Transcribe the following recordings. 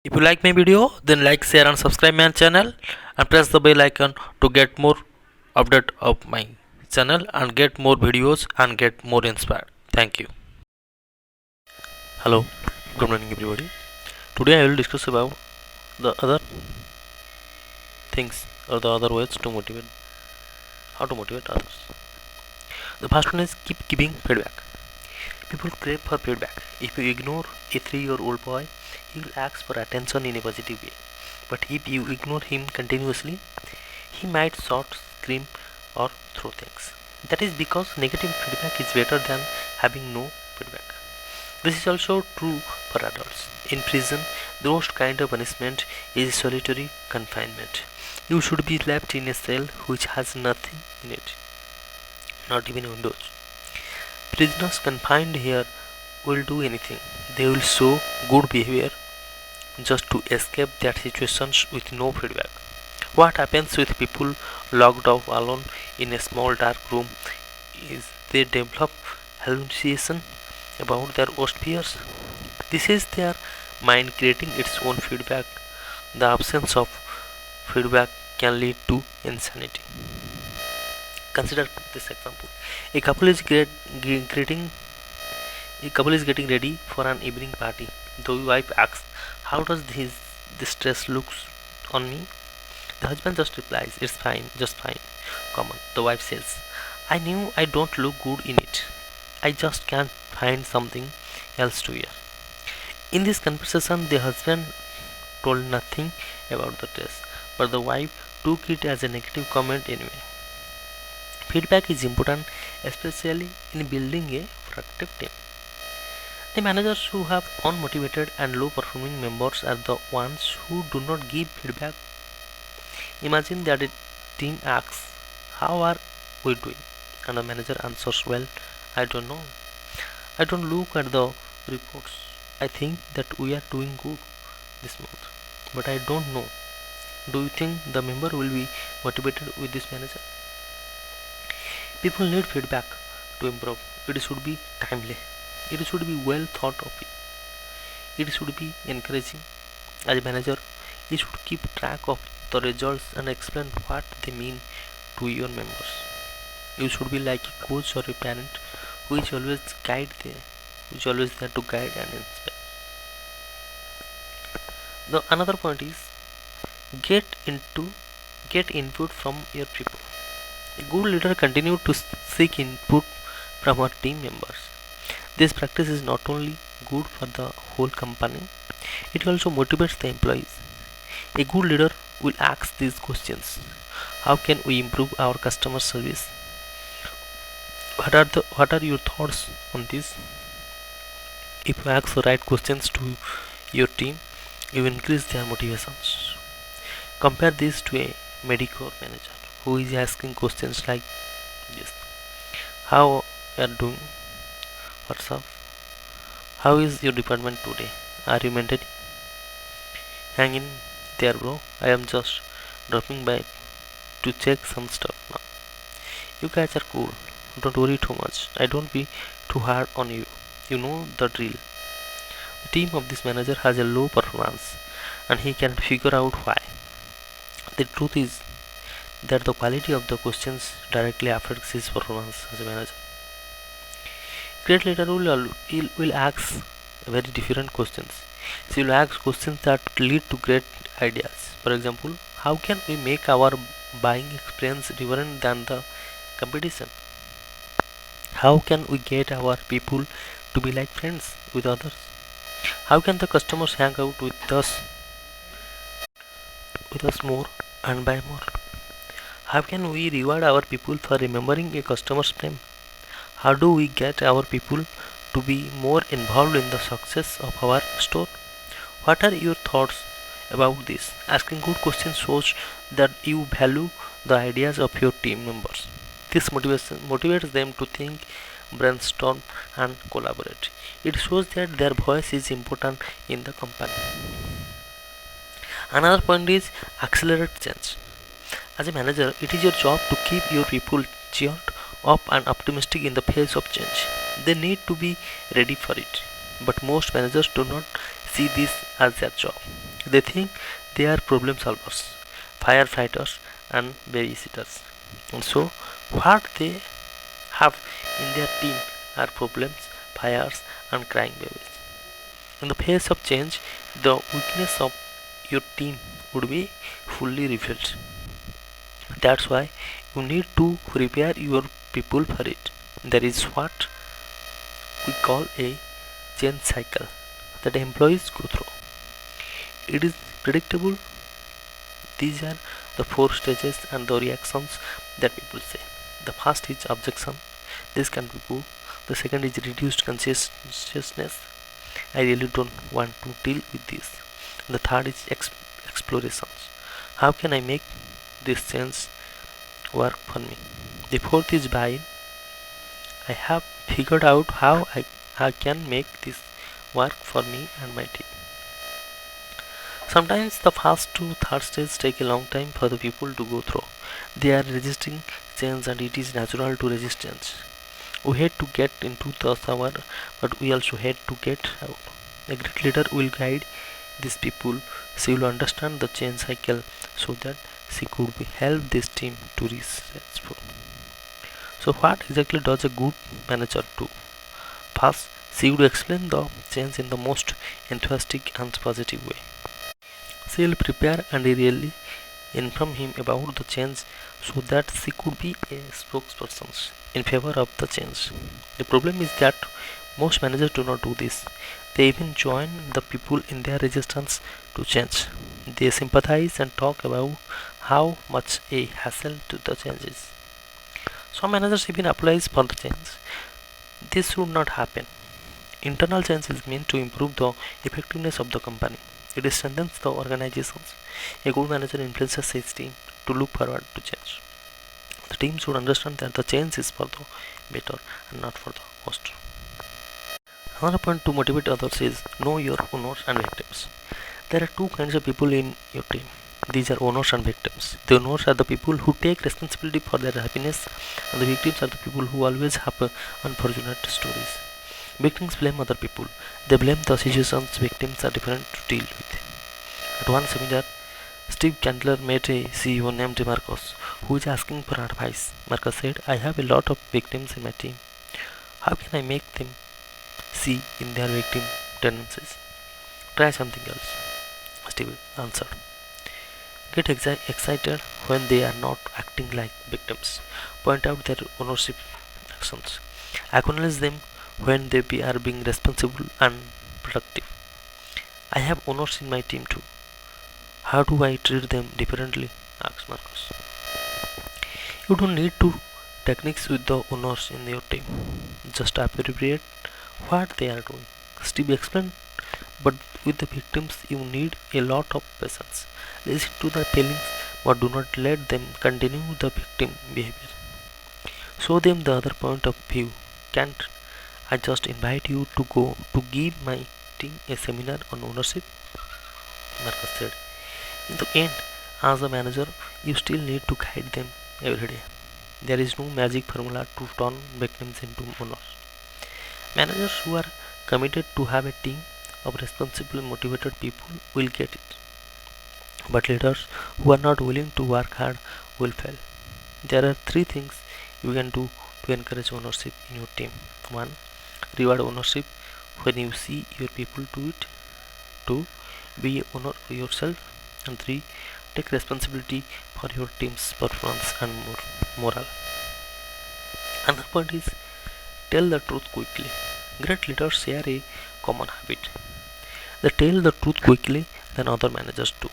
If you like my video, then like, share and subscribe my channel and press the bell icon to get more update of my channel and get more videos and get more inspired. Thank you. Hello, good morning everybody. Today I will discuss about the other things or the other ways to motivate, how to motivate others. The first one is keep giving feedback. People crave for feedback. If you ignore a 3-year-old boy, he will ask for attention in a positive way. But if you ignore him continuously, he might shout, scream, or throw things. That is because negative feedback is better than having no feedback. This is also true for adults. In prison, the worst kind of punishment is solitary confinement. You should be left in a cell which has nothing in it, not even windows. Prisoners confined here will do anything. They will show good behavior just to escape that situations with no feedback. What happens with people locked up alone in a small dark room is they develop hallucination about their worst fears. This is their mind creating its own feedback. The absence of feedback can lead to insanity. Consider this example. A couple is greeting A couple is getting ready for an evening party. The wife asks, "How does this dress look on me?" The husband just replies, "It's fine, just fine." Come on. The wife says, "I knew I don't look good in it. I just can't find something else to wear." In this conversation, the husband told nothing about the dress, but the wife took it as a negative comment anyway. Feedback is important, especially in building a productive team. The managers who have unmotivated and low performing members are the ones who do not give feedback. Imagine that a team asks, "How are we doing?" And the manager answers, "Well, I don't know. I don't look at the reports. I think that we are doing good this month, but I don't know." Do you think the member will be motivated with this manager? People need feedback to improve. It should be timely. It should be well thought of. It should be encouraging. As a manager, you should keep track of the results and explain what they mean to your members. You should be like a coach or a parent who is always there to guide and inspire. The another point is get into get input from your people. A good leader continues to seek input from our team members. This practice is not only good for the whole company, it also motivates the employees. A good leader will ask these questions. How can we improve our customer service? What are your thoughts on this? If you ask the right questions to your team, you increase their motivations. Compare this to a medical manager who is asking questions like this: How you are doing? What's up? How is your department today? Are you maintaining? Hang in there, bro. I am just dropping by to check some stuff now. You guys are cool. Don't worry too much. I don't be too hard on you. You know the drill. The team of this manager has a low performance and he cannot figure out why. The truth is that the quality of the questions directly affects his performance as a manager. Great leader will ask very different questions. She will ask questions that lead to great ideas. For example, how can we make our buying experience different than the competition? How can we get our people to be like friends with others? How can the customers hang out with us more and buy more? How can we reward our people for remembering a customer's name? How do we get our people to be more involved in the success of our store? What are your thoughts about this? Asking good questions shows that you value the ideas of your team members. This motivates them to think, brainstorm, and collaborate. It shows that their voice is important in the company. Another point is accelerate change. As a manager, it is your job to keep your people cheered up and optimistic in the face of change. They need to be ready for it. But most managers do not see this as their job. They think they are problem solvers, firefighters, and babysitters. And so, what they have in their team are problems, fires, and crying babies. In the face of change, the weakness of your team would be fully revealed. That's why you need to prepare your people for it. There is what we call a change cycle that employees go through. It is predictable. These are the four stages and the reactions that people say. The first is objection. This can be good. The second is reduced consciousness. I really don't want to deal with this. The third is explorations. How can I make this change work for me? The fourth is buy-in. I have figured out how I can make this work for me and my team. Sometimes the first two third stages take a long time for the people to go through. They are resisting change and it is natural to resist change. We hate to get into the shower, but we also hate to get out. A great leader will guide these people. She will understand the change cycle so that she could help this team to be successful. So what exactly does a good manager do? First, she would explain the change in the most enthusiastic and positive way. She will prepare and really inform him about the change so that she could be a spokesperson in favor of the change. The problem is that most managers do not do this. They even join the people in their resistance to change. They sympathize and talk about how much a hassle to the change is. Some managers even applies for the change. This should not happen. Internal change is meant to improve the effectiveness of the company. It strengthens the organizations. A good manager influences his team to look forward to change. The team should understand that the change is for the better and not for the worst. Another point to motivate others is know your owners and victims. There are two kinds of people in your team. These are owners and victims. The owners are the people who take responsibility for their happiness, and the victims are the people who always have unfortunate stories. Victims blame other people. They blame the situations victims are different to deal with. At one seminar, Steve Candler met a CEO named Marcos who is asking for advice. Marcos said, I have a lot of victims in my team. How can I make them see in their victim tendencies? Try something else. Steve answered. Get excited when they are not acting like victims. Point out their ownership actions. Acknowledge them when they are being responsible and productive. I have owners in my team too. How do I treat them differently? Asked Marcus. You don't need to techniques with the owners in your team. Just appropriate what they are doing. Steve explained, but with the victims you need a lot of patience. Listen to the feelings but do not let them continue the victim behavior. Show them the other point of view. Can't I just invite you to go to give my team a seminar on ownership? Marcus said. In the end, as a manager, you still need to guide them every day. There is no magic formula to turn victims into owners. Managers who are committed to have a team of responsible, motivated people will get it. But leaders who are not willing to work hard will fail. There are three things you can do to encourage ownership in your team. 1. Reward ownership when you see your people do it. 2. Be a owner yourself. And 3. Take responsibility for your team's performance and morale. Another point is tell the truth quickly. Great leaders share a common habit. They tell the truth quickly than other managers do.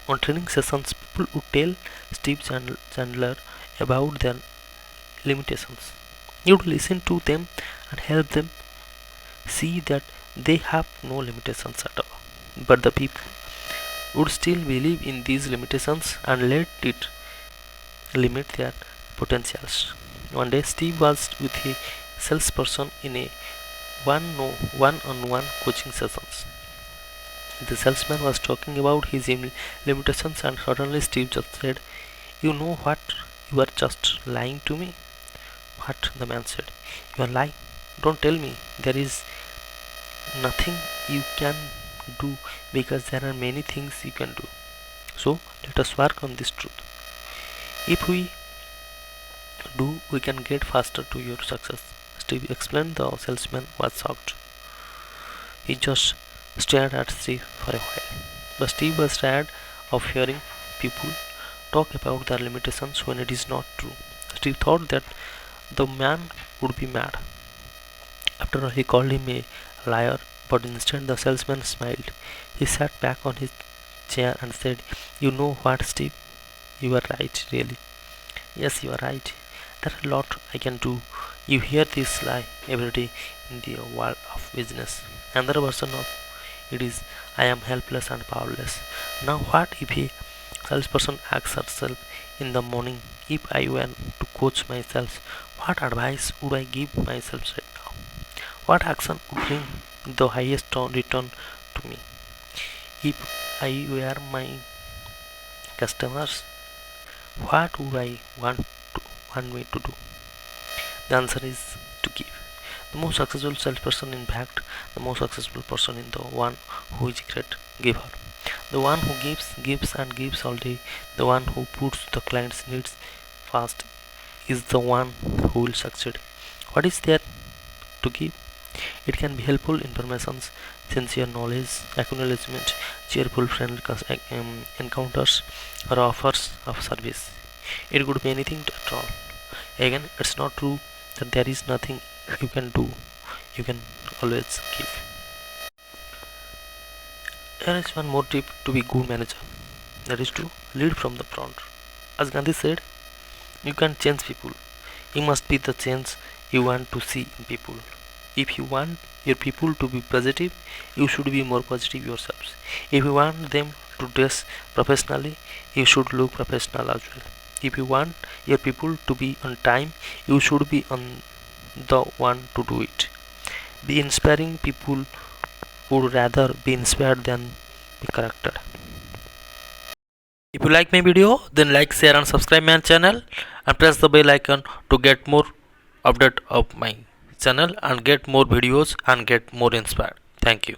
On training sessions, people would tell Steve Chandler about their limitations. You would listen to them and help them see that they have no limitations at all. But the people would still believe in these limitations and let it limit their potentials. One day, Steve was with a salesperson in a one-on-one coaching sessions. The salesman was talking about his limitations, and suddenly Steve just said, "You know what? You are just lying to me." "What?" the man said. "You are lying. Don't tell me there is nothing you can do, because there are many things you can do. So let us work on this truth. If we do, we can get faster to your success. Steve explained. The salesman was shocked. He just stared at Steve for a while. But Steve was tired of hearing people talk about their limitations when it is not true. Steve thought that the man would be mad. After all, he called him a liar, but instead the salesman smiled. He sat back on his chair and said, "You know what, Steve? You are right, really. Yes, you are right. There are a lot I can do. You hear this lie every day in the world of business. Another version of it is, I am helpless and powerless. Now, what if a salesperson asks herself in the morning, if I were to coach myself, what advice would I give myself right now? What action would bring the highest return to me? If I were my customers, what would I want me to do?" The answer is to give. The most successful salesperson, in fact, the most successful person is the one who is a great giver. The one who gives and gives all day. The one who puts the client's needs first is the one who will succeed. What is there to give? It can be helpful information, sincere knowledge, acknowledgement, cheerful, friendly encounters, or offers of service. It could be anything at all. Again, it's not true that there is nothing you can do. You can always give. Here is one more tip to be good manager. That is to lead from the front. As Gandhi said, you can change people. You must be the change you want to see in people. If you want your people to be positive, you should be more positive yourselves. If you want them to dress professionally, you should look professional as well. If you want your people to be on time, you should be on the one to do it. Be inspiring. People would rather be inspired than be corrected. If you like my video, then like, share and subscribe my channel and press the bell icon to get more update of my channel and get more videos and get more inspired. Thank you.